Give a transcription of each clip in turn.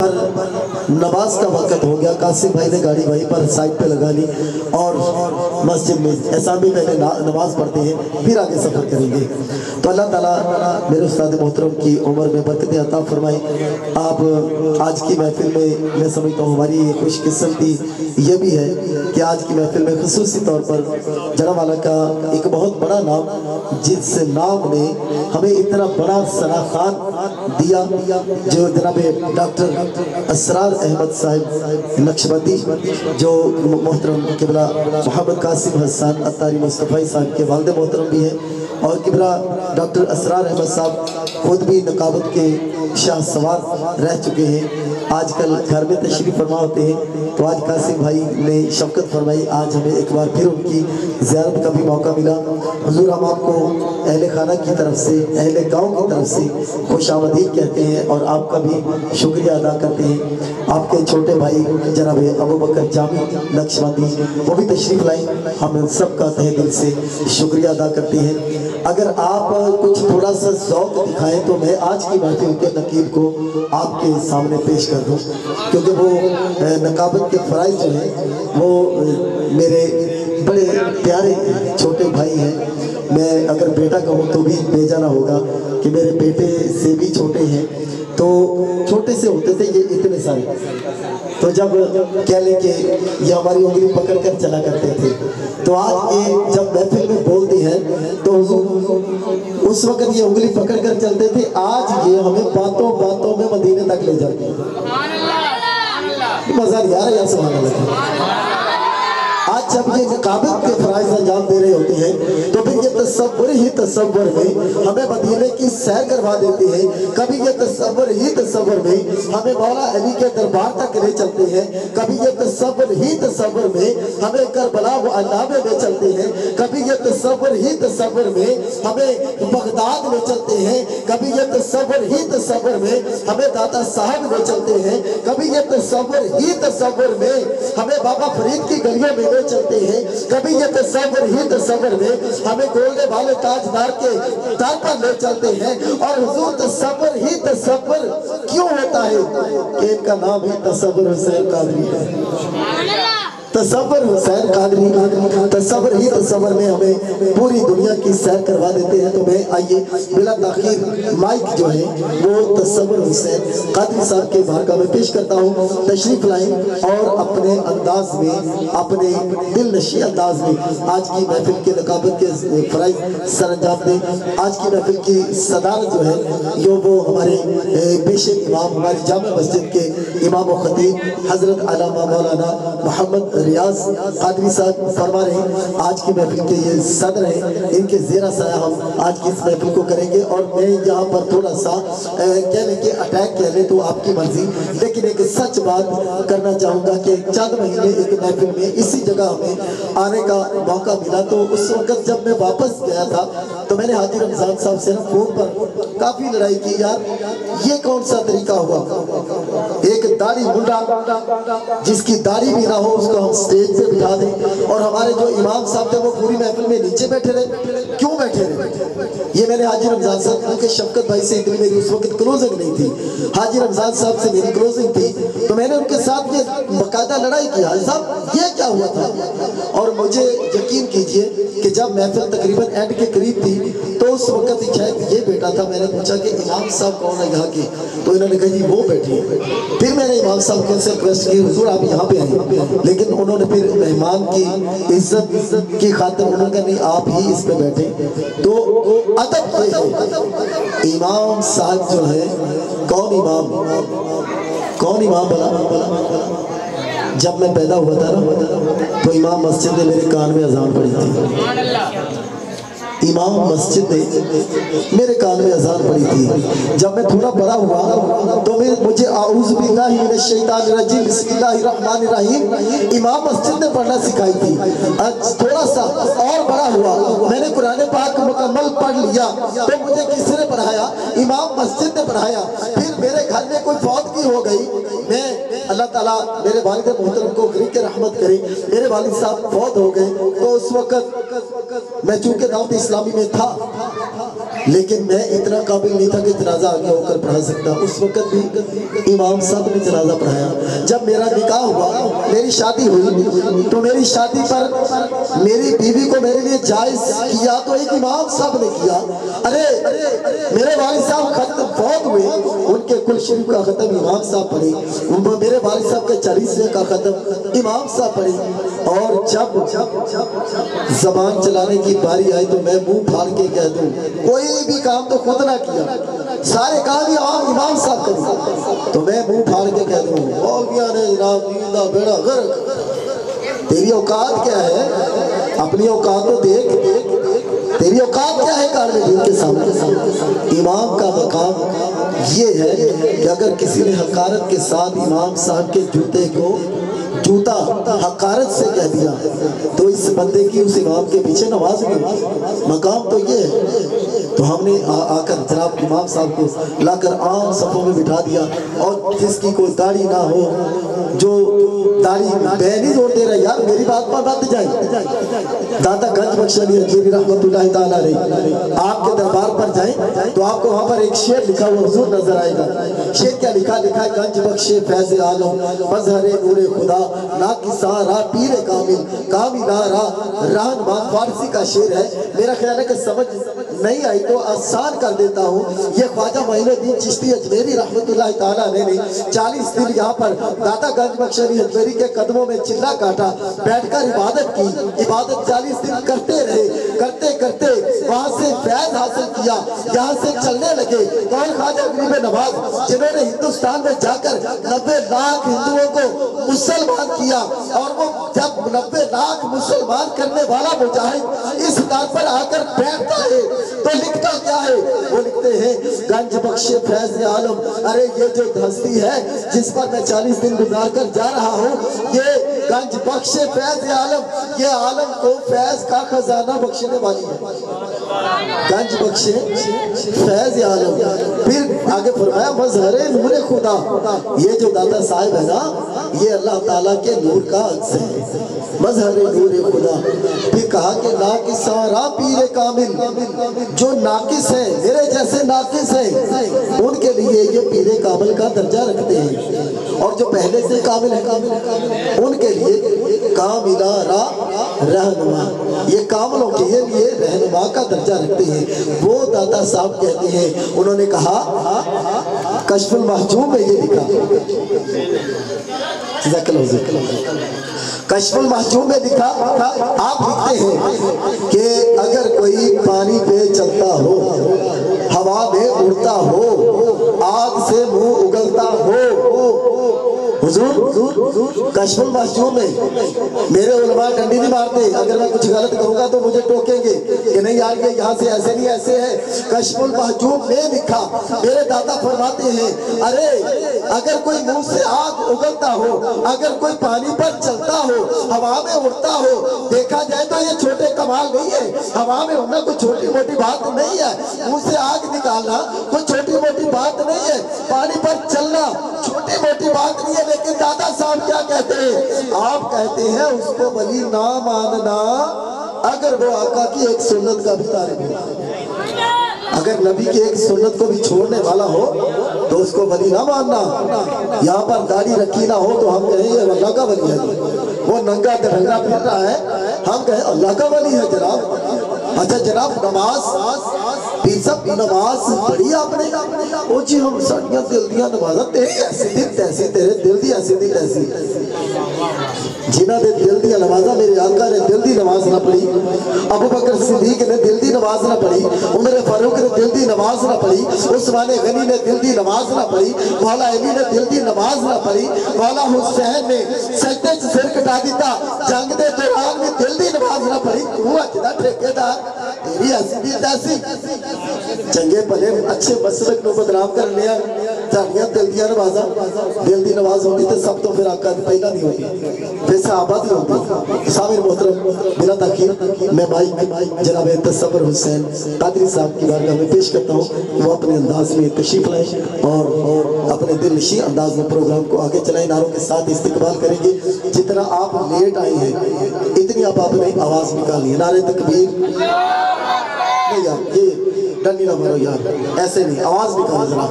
پر نماز کا وقت ہو گیا، قاسم بھائی نے گاڑی وہیں پر سائڈ پہ لگا لی اور مسجد میں ایسا بھی پہلے نماز پڑھتے ہیں پھر آگے سفر کریں گے۔ تو اللہ تعالیٰ میرے استاد محترم کی عمر میں برکتیں عطا فرمائے۔ آپ آج کی محفل میں میں سمجھتا ہوں ہماری یہ خوش قسمتی یہ بھی ہے کہ آج کی محفل میں خصوصی طور پر جناب والا کا ایک بہت بڑا نام، جس نام نے ہمیں اتنا بڑا شناخت دیا، جو جناب ڈاکٹر اسرار احمد صاحب نقشبندی، جو محترم قبلہ محمد قاسم حسان اتاری مصطفی صاحب کے والد محترم بھی ہیں، اور قبلہ ڈاکٹر اسرار احمد صاحب خود بھی نقابت کے شاہ سوار رہ چکے ہیں، آج کل گھر میں تشریف فرما ہوتے ہیں۔ تو آج قاسم بھائی نے شفقت فرمائی، آج ہمیں ایک بار پھر ان کی زیارت کا بھی موقع ملا۔ حضور ہم آپ کو اہل خانہ کی طرف سے، اہل گاؤں کی طرف سے خوش آمدید کہتے ہیں اور آپ کا بھی شکریہ ادا کرتے ہیں۔ آپ کے چھوٹے بھائی جناب ابو بکر جامی نقشبندی وہ بھی تشریف لائیں، ہم سب کا تہ دل سے شکریہ ادا کرتے ہیں۔ اگر آپ کچھ تھوڑا سا ذوق دکھائیں تو میں آج کی محفل کے نقیب کو آپ کے سامنے پیش کر دوں، کیونکہ وہ نقابت کے فرائض جو ہیں وہ میرے بڑے پیارے چھوٹے بھائی ہیں۔ میں اگر بیٹا کہوں تو بھی بھیجا نہ ہوگا کہ میرے بیٹے سے بھی چھوٹے ہیں، تو چھوٹے سے ہوتے تھے یہ اتنے سارے، تو جب کہہ لیں کہ یہ ہماری انگلی پکڑ کر چلا کرتے تھے، تو آج یہ جب محفل میں بولتے ہیں تو حضور اس وقت یہ انگلی پکڑ کر چلتے تھے، آج یہ ہمیں باتوں باتوں میں مدینے تک لے جاتے ہیں۔ مزہ نہیں آ رہا یا سبحان اللہ۔ آج جب یہ نقابت کے فرائض انجام دے رہے ہوتے ہیں تو پھر یہ تصور ہی تصور میں ہمیں مدینے کی سیر کروا دیتے ہیں، کبھی یہ تصور ہی تصور میں ہمیں مولا علی کے دربار تک لے چلتے ہیں، کبھی یہ تصور ہی تصور میں ہمیں کربلا و علامے میں چلتے ہیں، کبھی یہ تصور ہی تصور میں ہمیں بغداد میں چلتے ہیں، کبھی یہ تصور ہی تصور میں ہمیں دادا صاحب میں چلتے ہیں، کبھی یہ تصور ہی تصور میں ہمیں بابا فرید کی گلیوں میں چلتے ہیں، کبھی یہ تصور ہی تصور میں ہمیں گولڈے والے تاجدار کے در پر لے چلتے ہیں، اور حضور تصور ہی تصور کیوں ہوتا ہے کہ ان کا نام ہی تصور حسین قادری ہے۔ تصور حسین قادری، تصور ہی تصور میں ہمیں پوری دنیا کی سیر کروا دیتے ہیں۔ تو میں آئیے بلا تاخیر مائک جو ہے وہ تصور حسین قادری صاحب کے بارگاہ میں پیش کرتا ہوں، تشریف لائیں اور اپنے انداز میں، اپنے دل نشیں انداز میں آج کی محفل کے نقابت کے فرائض سر انجام دیں۔ آج کی محفل کی صدارت جو ہے یہ وہ ہمارے پیش امام، ہماری جامع مسجد کے امام و خطیب حضرت علامہ مولانا محمد ریاض قادری صاحب فرما رہے ہیں۔ آج کی محفل کے یہ صدر ہیں، ان کے زیرہ سایہ ہم آج کی اس محفل کو کریں گے، اور میں یہاں پر تھوڑا سا کہہ لیں کہ اٹیک کہہ لیں تو آپ کی مرضی، لیکن ایک سچ بات کرنا چاہوں گا کہ چند مہینے ایک محفل میں اسی جگہ ہمیں آنے کا موقع ملا، تو اس وقت جب میں واپس گیا تھا تو میں نے حاجی رمضان صاحب سے فون پر کافی لڑائی کی، یار یہ کون سا طریقہ ہوا، ایک داڑھی منڈا جس کی داڑھی بھی نہ ہو اس کو ہم سٹیج پہ بٹھا دیں، اور ہمارے جو امام صاحب تھے وہ پوری محفل میں نیچے بیٹھے رہے، کیوں بیٹھے رہے؟ یہ میں نے حاجی رمضان صاحب، کیونکہ شفقت بھائی سے اتنی میری اس وقت کلوزنگ نہیں تھی، حاجی رمضان صاحب سے میری کلوزنگ تھی، تو میں نے ان کے ساتھ یہ باقاعدہ لڑائی کی، حاجی صاحب یہ کیا ہوا تھا؟ اور مجھے یقین کیجئے کہ جب محفل تقریباً اینڈ کے قریب تھی تو اس وقت شاید یہ بیٹا تھا، میں نے پوچھا کہ امام صاحب کون ہے یہاں کے، تو انہوں نے کہا جی وہ بیٹھے ہیں۔ پھر میں نے امام صاحب سے ریکویسٹ کی حضور آپ یہاں پہ آئیں، لیکن انہوں نے پھر مہمان کی عزت کی خاطر انہوں نے کہا نہیں آپ ہی اس پہ بیٹھیں۔ تو ادب یہ ہے، امام صاحب جو ہے کون امام بلا؟ جب میں پیدا ہوا تھا نا تو امام مسجد نے میرے کان میں اذان پڑھی تھی، امام مسجد نے میرے کان میں اذان پڑھی تھی۔ جب میں تھوڑا بڑا ہوا تو مجھے اعوذ باللہ من الشیطان الرجیم بسم اللہ الرحمن الرحیم امام مسجد نے پڑھنا سکھائی تھی۔ تھوڑا سا اور بڑا ہوا میں نے قرآن پاک مکمل پڑھ لیا تو مجھے کس نے پڑھایا؟ امام مسجد نے پڑھایا۔ پھر میرے گھر میں کوئی فوتگی ہو گئی، میں اللہ تعالیٰ میرے والد محترم کو غریق رحمت کرے، میرے والد صاحب فوت ہو گئے، تو اس وقت میں چونکہ دعوت اسلامی میں تھا لیکن میں اتنا قابل نہیں تھا کہ جنازہ آگے ہو کر پڑھا سکتا. اس وقت بھی امام صاحب نے جنازہ پڑھایا. جب میرا نکاح ہوا, میری شادی ہوئی, تو میری شادی پر میری بیوی کو میرے لیے جائز کیا تو ایک امام صاحب نے کیا. ارے میرے والد صاحب ختم بہت ہوئے, ان کے کل شریف کا ختم امام صاحب پڑھی, میرے والد صاحب کے 40ویں کا ختم امام صاحب پڑھی. اور جب زبان چلانے کی باری آئی تو میں منہ پھاڑ کے کہہ دوں کوئی بھی کام تو خود نہ کیا, سارے کام ہی امام صاحب کریں, تو میں منہ پھاڑ کے کہہ دوں مولویاں نے جناب دین دا بیڑا غرق. تیری اوقات کیا ہے, اپنی اوقات تو دیکھ, تیری اوقات کیا ہے کار میں دین کے سامنے. امام کا مقام یہ ہے کہ اگر کسی نے حقارت کے ساتھ امام صاحب کے جوتے کو جوتا حقارت سے کہہ دیا تو اس بندے کی اس امام کے پیچھے نماز نہیں. مقام تو یہ ہے. تو ہم نے آ کر جناب امام صاحب کو لا کر عام صفوں میں بٹھا دیا, اور جس کی کوئی داڑھی نہ ہو, جو داڑھی بے نہیں زور دے رہا, یار میری بات پر بات جائے. داتا گنج بخش علی حجویری رحمت اللہ تعالیٰ علیہ آپ کے دربار پر جائیں تو آپ کو وہاں پر ایک شعر لکھا ہوا حضور نظر آئے گا. شعر کیا لکھا ہے, گنج بخش فیض عالم مظہر نور خدا ناقصہ را پیر کامل کاملہ را رہنما. فارسی کا شعر ہے, میرا خیال ہے کہ سمجھ نہیں آئی تو آسان کر دیتا ہوں. یہ خواجہ معین الدین چشتی اجمیری رحمت اللہ تعالیٰ نے 40 دن یہاں پر داتا گنج بخش علی حجویری کے قدموں میں چلا کاٹا, بیٹھ کر عبادت کی. عبادت 40 دن کرتے رہے, کرتے کرتے وہاں سے فیض حاصل کیا, یہاں سے چلنے لگے. کون خواجہ غریب نواز جنہوں نے ہندوستان میں جا کر 90 لاکھ ہندوؤں کو مسلمان کیا, اور وہ جب 90 لاکھ مسلمان کرنے والا مجاہد اس دار پر آ کر بیٹھتا ہے تو لکھتا کیا ہے, وہ لکھتے ہیں گنج بخش فیض عالم. ارے یہ جو ہستی ہے جس پر میں 40 دن گزار کر جا رہا ہوں, یہ گنج بخش فیض عالم, یہ عالم کو فیض کا خزانہ بخشنے والی ہے. گنج بخش فیض عالم. پھر آگے فرمایا مظہر نور خدا, یہ جو داتا صاحب ہے نا یہ اللہ تعالیٰ کے نور کا عکس ہے, مظہر نور خدا. پھر کہا کہ ناقص را پیر کامل, جو ناقص ہیں میرے جیسے ناقص ہیں ان کے لیے یہ پیر کامل کا درجہ رکھتے ہیں, اور جو پہلے سے کامل ہے ان کے لیے کاملہ را رہنما, یہ کاملوں کے لیے رہنما کا درجہ رکھتے ہیں. وہ داتا صاحب کہتے ہیں, انہوں نے کہا کشف المحجوب میں یہ لکھا, کشف المحجوب میں لکھا, آپ لکھتے ہیں کہ اگر کوئی پانی پہ چلتا ہو, ہوا میں اڑتا ہو, آگ سے منہ اگلتا ہو, حضور کشف المحجوب میں میرے علماء ڈنڈی نہیں مارتے, اگر میں کچھ غلط کروں گا تو مجھے ٹوکیں گے کہ نہیں یار یہ یہاں سے ایسے نہیں ایسے ہے. کشف المحجوب میں لکھا, میرے دادا فرماتے ہیں ارے اگر کوئی منہ سے آگ اگلتا ہو, اگر کوئی پانی پر چلتا ہو, ہوا میں اڑتا ہو, دیکھا جائے تو یہ چھوٹے کمال نہیں ہے. ہوا میں اڑنا کوئی چھوٹی موٹی بات نہیں ہے, منہ سے آگ نکالنا کوئی چھوٹی موٹی بات نہیں ہے, پانی پر چلنا چھوٹی موٹی بات نہیں ہے. لیکن دادا صاحب کیا کہتے ہیں, آپ کہتے ہیں اس کو ولی نہ ماننا اگر وہ آقا کی ایک سنت کا بھی تارک ہو. اگر نبی کی ایک سنت کو بھی چھوڑنے والا ہو تو اس کو ولی نہ ماننا. یہاں پر داڑھی رکھی نہ ہو تو ہم کہیں یہ اللہ کا ولی ہے, وہ ننگا درنگا پھر رہا ہے, ہم کہیں اللہ کا ولی ہے جناب. اچھا جناب نماز پیر صاحب نماز پڑھی آپ نے, او جی ہم ساڑیاں دل دیا نمازہ, تیری ایسی دل تیسی, تیرے دل دی ایسی دل تیسی. جنہ نے دل دیا نمازہ, میرے آقا نے دل دی نماز نہ پڑھی, ابو بکر صدیق نے دل دی نماز نہ پڑھی, عمر فاروق نے دل دی نماز نہ پڑھی, عثمان غنی نے دل دی نماز نہ پڑھی, مولا علی نے دل دی نماز نہ پڑھی, مولا حسین نے سجدے سے سر کٹا دیتا جنگ دے دوران میں دل دی نماز نہ پڑھی. تو اجدہ ٹھیکے دار تیری ایسی دل تیسی. چنگے پلے اچھے مسلک کو بدنام کر لیا, ساڑیاں دل دیا نمازہ, دل دی نماز ہوتی تو سب تو پھر آقا پہلا نہیں ہوتی, پھر صحابہ نہیں ہوتی. سامر محترم بلا تاخیر میں بھائی جناب تصور حسین قادری صاحب کی بارگاہ میں پیش کرتا ہوں, وہ اپنے انداز میں تشریف لائیں اور اپنے دل نشین انداز میں پروگرام کو آگے چلائیں. نعروں کے ساتھ استقبال کریں گے. جتنا آپ لیٹ آئے ہیں اتنی آپ نے آواز نکالنی ہے. نعرہ تکبیر نہیں یار, یہ ڈنڈی نہ مارو یار، ایسے نہیں، آواز بھی کرو ذرا۔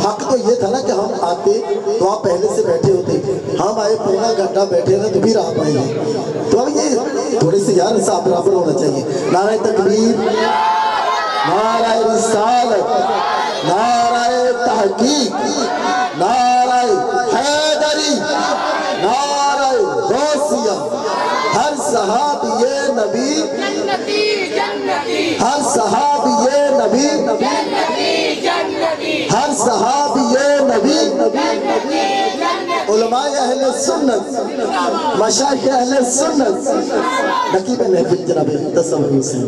حق تو یہ تھا نا کہ ہم آتے تو آپ پہلے سے بیٹھے ہوتے، ہم آئے پورا گھنٹہ بیٹھے نا تو پھر آپ آئے ہیں، تو اب یہ تھوڑے سے یار صاحب برابر ہونا چاہیے۔ نعرہ تکبیر، نعرہ رسالت، نعرہ تحقیق، نعرہ حیدری، نعرہ غوثیہ، ہر صحابی نبی ہر صحابی نبی ہر صحابی نبی علماء اہل سنت، مشایخ اہل سنت، نقیب محفل جناب تصوف حسین۔